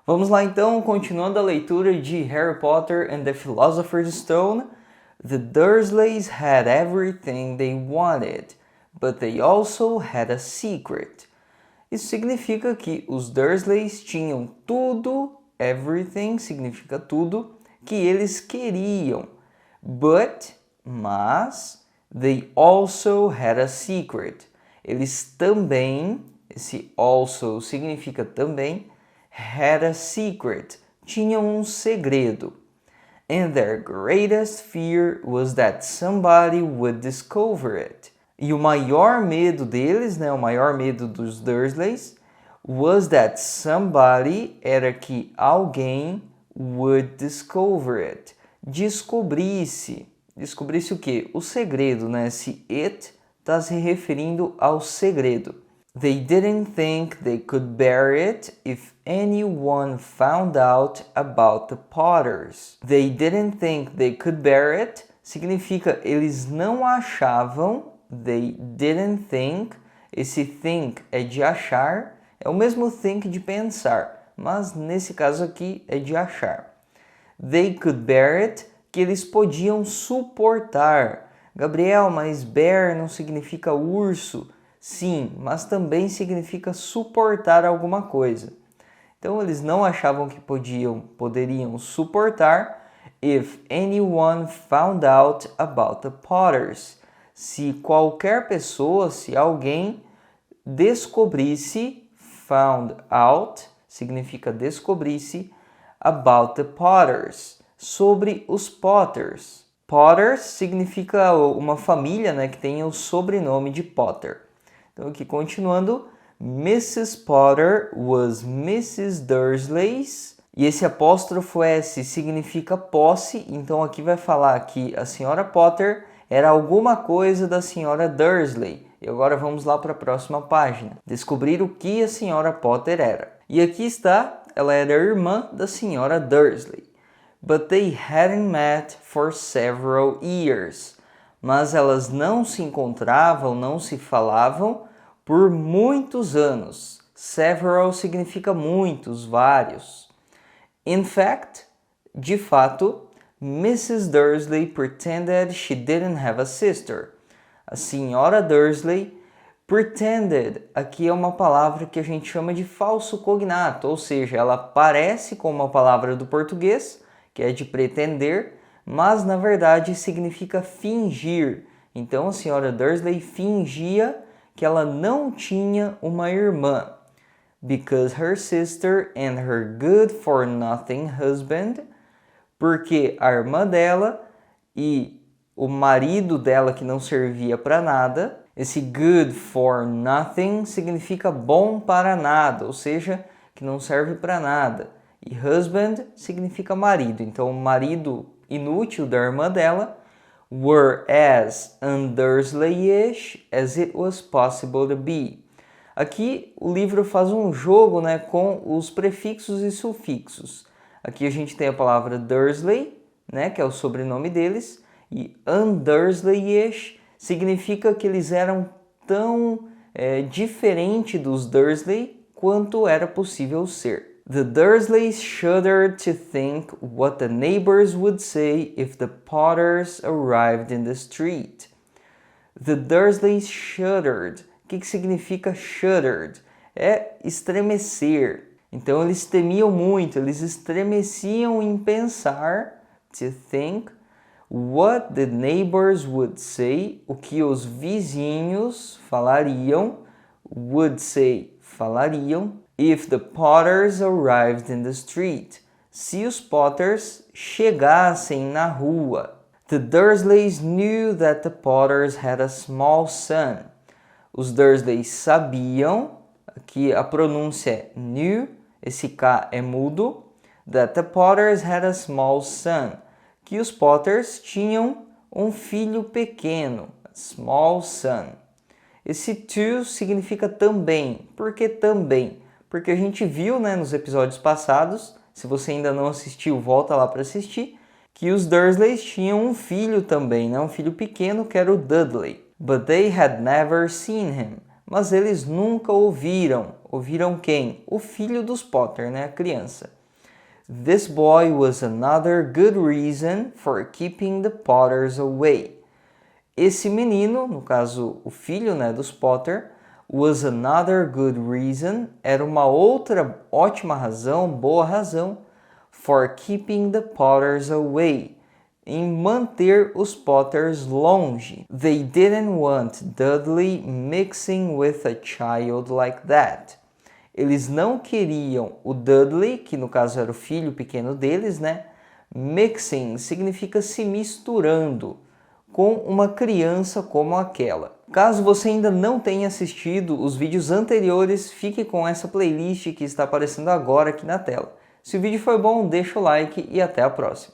Vamos lá então, continuando a leitura de Harry Potter and the Philosopher's Stone. The Dursleys had everything they wanted, but they also had a secret. Isso significa que os Dursleys tinham tudo, everything significa tudo, que eles queriam. Mas, they also had a secret. Eles também, esse also significa também, had a secret, tinham um segredo. And their greatest fear was that somebody would discover it. E o maior medo deles, o maior medo dos Dursleys, was that somebody, era que alguém, would discover it, descobrisse o quê? O segredo, Esse it está se referindo ao segredo. They didn't think they could bear it if anyone found out about the Potters. They didn't think they could bear it significa eles não achavam, they didn't think, esse think é de achar, é o mesmo think de pensar, mas nesse caso aqui é de achar. They could bear it, que eles podiam suportar. Gabriel, mas bear não significa urso? Sim, mas também significa suportar alguma coisa. Então eles não achavam que poderiam suportar if anyone found out about the Potters. Se qualquer pessoa, se alguém descobrisse, found out significa descobrisse, about the Potters, sobre os Potters. Potters significa uma família, que tem o sobrenome de Potter. Então aqui continuando, Mrs. Potter was Mrs. Dursley's, e esse apóstrofo S significa posse, então aqui vai falar que a senhora Potter era alguma coisa da senhora Dursley. E agora vamos lá para a próxima página, descobrir o que a senhora Potter era. E aqui está, ela era irmã da senhora Dursley. But they hadn't met for several years. Mas elas não se encontravam, não se falavam por muitos anos. Several significa muitos, vários. In fact, de fato, Mrs. Dursley pretended she didn't have a sister. A senhora Dursley pretended, aqui é uma palavra que a gente chama de falso cognato, ou seja, ela parece com uma palavra do português, que é de pretender, mas na verdade significa fingir. Então a senhora Dursley fingia que ela não tinha uma irmã. Because her sister and her good-for-nothing husband, porque a irmã dela e o marido dela que não servia para nada, esse good for nothing significa bom para nada, ou seja, que não serve para nada. E husband significa marido, então o marido inútil da irmã dela were as un-Dursley-ish as it was possible to be. Aqui o livro faz um jogo, com os prefixos e sufixos. Aqui a gente tem a palavra Dursley, que é o sobrenome deles, e un-Dursley-ish significa que eles eram tão diferente dos Dursley quanto era possível ser. The Dursleys shuddered to think what the neighbors would say if the Potters arrived in the street. The Dursleys shuddered. O que significa shuddered? É estremecer. Então eles temiam muito, eles estremeciam em pensar, to think, what the neighbors would say, o que os vizinhos falariam, would say, falariam, if the Potters arrived in the street, se os Potters chegassem na rua. The Dursleys knew that the Potters had a small son. Os Dursleys sabiam, aqui a pronúncia é knew, esse K é mudo, that the Potters had a small son, que os Potters tinham um filho pequeno, small son. Esse to significa também. Por que também? Porque a gente viu, nos episódios passados, se você ainda não assistiu, volta lá para assistir, que os Dursleys tinham um filho também, um filho pequeno que era o Dudley. But they had never seen him. mas eles nunca ouviram. Ouviram quem? O filho dos Potter, né? A criança. This boy was another good reason for keeping the Potters away. Esse menino, no caso o filho, né, dos Potter, was another good reason, era uma outra ótima razão, boa razão, for keeping the Potters away, em manter os Potters longe. They didn't want Dudley mixing with a child like that. Eles não queriam o Dudley, que no caso era o filho pequeno deles, né? Mixing significa se misturando com uma criança como aquela. Caso você ainda não tenha assistido os vídeos anteriores, fique com essa playlist que está aparecendo agora aqui na tela. Se o vídeo foi bom, deixa o like e até a próxima.